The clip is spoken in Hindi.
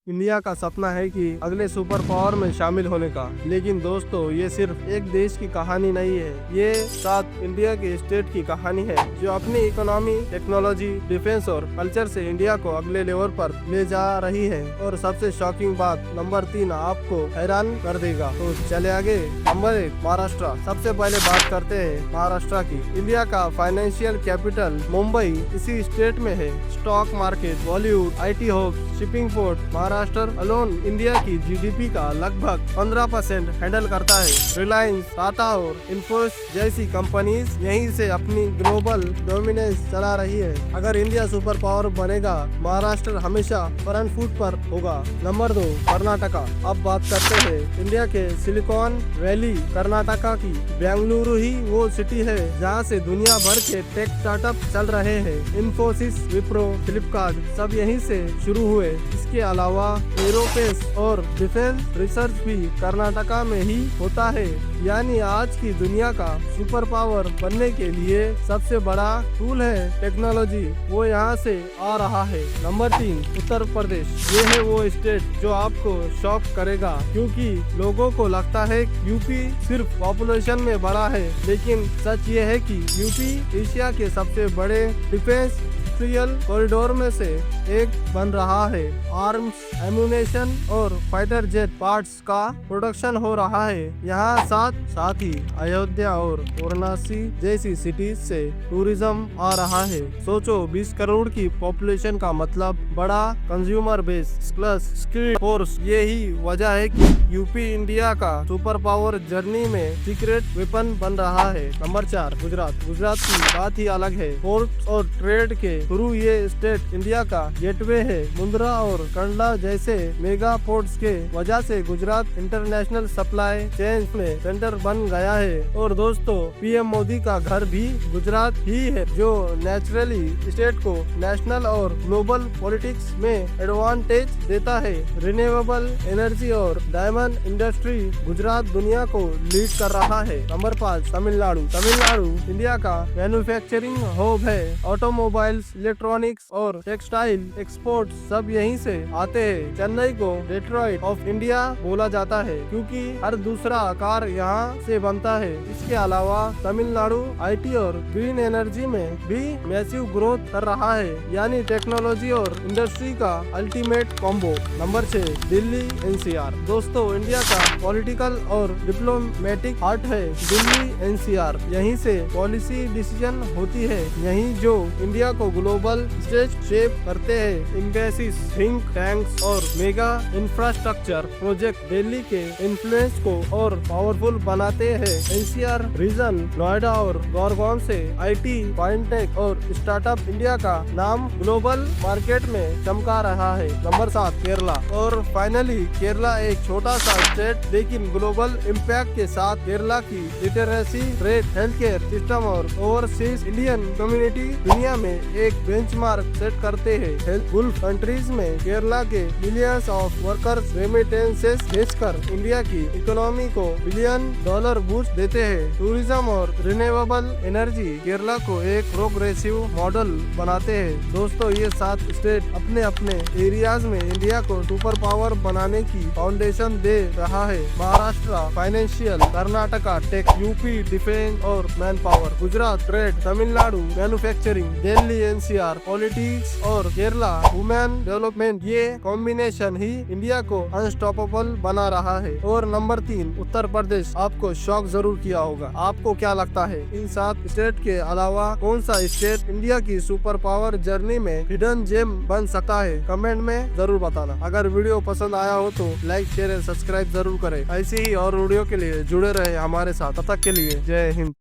इंडिया का सपना है कि अगले सुपर पावर में शामिल होने का, लेकिन दोस्तों ये सिर्फ एक देश की कहानी नहीं है। ये 7 इंडिया के स्टेट की कहानी है जो अपनी इकोनॉमी, टेक्नोलॉजी, डिफेंस और कल्चर से इंडिया को अगले लेवल पर ले जा रही है। और सबसे शॉकिंग बात नंबर 3 आपको हैरान कर देगा। तो चले आगे। नंबर 1 महाराष्ट्र। सबसे पहले बात करते हैं महाराष्ट्र की। इंडिया का फाइनेंशियल कैपिटल मुंबई इसी स्टेट में है। Stock market, Bollywood, IT hub, shipping port, Maharashtra alone India की GDP का लगभग 15% हैंडल करता है। रिलायंस, टाटा और इन्फोसिस जैसी कंपनीज यहीं से अपनी ग्लोबल डोमिनेंस चला रही है। अगर इंडिया सुपर पावर बनेगा, महाराष्ट्र हमेशा फ्रंट फुट पर होगा। नंबर 2 कर्नाटका। अब बात करते हैं इंडिया के सिलिकॉन वैली। कर्नाटका की बेंगलुरु ही वो सिटी है जहाँ से दुनिया भर के टेक स्टार्टअप चल रहे हैं। इन्फोसिस, विप्रो, फ्लिपकार्ट सब यहीं से शुरू हुए। इसके अलावा एरोस्पेस और डिफेंस रिसर्च भी कर्नाटका में ही होता है। यानी आज की दुनिया का सुपर पावर बनने के लिए सबसे बड़ा टूल है टेक्नोलॉजी, वो यहाँ से आ रहा है। नंबर 3 उत्तर प्रदेश। ये है वो स्टेट जो आपको शॉक करेगा, क्योंकि लोगों को लगता है यूपी सिर्फ पॉपुलेशन में बड़ा है, लेकिन सच ये है कि यूपी एशिया के सबसे बड़े डिफेंस कॉरिडोर में से एक बन रहा है। आर्म्स, एम्यूनेशन और फाइटर जेट पार्ट्स का प्रोडक्शन हो रहा है। यहाँ साथ ही अयोध्या और वाराणसी जैसी सिटीज से टूरिज्म आ रहा है। सोचो 20 करोड़ की पॉपुलेशन का मतलब बड़ा consumer base plus skill force. यही वजह है कि यूपी इंडिया का सुपर पावर जर्नी में सीक्रेट वेपन बन रहा है। नंबर 4 गुजरात। गुजरात की बात ही अलग है। पोर्ट्स और ट्रेड के थ्रू ये स्टेट इंडिया का गेटवे है। मुंद्रा और कंडला जैसे मेगा पोर्ट्स के वजह से गुजरात इंटरनेशनल सप्लाई चेन में सेंटर बन गया है। और दोस्तों PM मोदी का घर भी गुजरात ही है, जो नेचुरली स्टेट को नेशनल और ग्लोबल पॉलिटिक्स में एडवांटेज देता है। रिन्यूएबल एनर्जी और डायमंड इंडस्ट्री गुजरात दुनिया को लीड कर रहा है। नंबर 5 तमिलनाडु। तमिलनाडु इंडिया का मैन्युफैक्चरिंग हब है। ऑटोमोबाइल्स, इलेक्ट्रॉनिक्स और टेक्सटाइल एक्सपोर्ट सब यहीं से आते हैं। चेन्नई को डेट्रॉइट ऑफ इंडिया बोला जाता है, क्योंकि हर दूसरा कार यहाँ से बनता है। इसके अलावा तमिलनाडु IT और ग्रीन एनर्जी में भी मैसिव ग्रोथ कर रहा है, यानी टेक्नोलॉजी और इंडस्ट्री का ultimate combo. Number 6 Delhi NCR। दोस्तों इंडिया का पॉलिटिकल और डिप्लोमेटिक हार्ट है दिल्ली NCR। यहीं से पॉलिसी डिसीजन होती है, यहीं जो इंडिया को ग्लोबल स्टेज शेप करते हैं। इन्वेस्टिस, थिंक टैंक्स और मेगा इंफ्रास्ट्रक्चर प्रोजेक्ट दिल्ली के इन्फ्लुएंस को और पावरफुल बनाते हैं। NCR रीजन नोएडा और गुड़गांव से IT, फाइनटेक और स्टार्टअप इंडिया का नाम ग्लोबल मार्केट में चमका रहा है। नंबर 7 केरला। और फाइनली केरला एक छोटा सा स्टेट लेकिन ग्लोबल इम्पैक्ट के साथ। केरला की literacy rate, health care system और ओवरसीज इंडियन कम्युनिटी दुनिया में एक बेंचमार्क सेट करते हैं। गल्फ कंट्रीज में केरला के मिलियंस ऑफ वर्कर्स रेमिटेंसेस भेजकर इंडिया की इकोनॉमी को $1 बिलियन बूस्ट देते हैं। टूरिज्म और रिन्यूएबल एनर्जी केरला को एक प्रोग्रेसिव मॉडल बनाते हैं। दोस्तों ये 7 स्टेट अपने अपने एरियाज में इंडिया को सुपर पावर बनाने की फाउंडेशन दे रहा है। Maharashtra financial, Karnataka tech, UP defence और manpower, Gujarat trade, Tamil Nadu manufacturing, Delhi NCR politics और केरला वुमेन डेवलपमेंट। ये कॉम्बिनेशन ही इंडिया को अनस्टॉपेबल बना रहा है। और नंबर 3 उत्तर प्रदेश आपको शॉक जरूर किया होगा। आपको क्या लगता है इन 7 स्टेट के अलावा कौन सा स्टेट इंडिया की सुपर पावर जर्नी में हिडन जेम बन सकता है? कमेंट में जरूर बताना। अगर वीडियो पसंद आया हो तो लाइक, शेयर एंड सब्सक्राइब जरूर करें। ऐसे ही और वीडियो के लिए जुड़े रहे हमारे साथ। तब तक के लिए जय हिंद।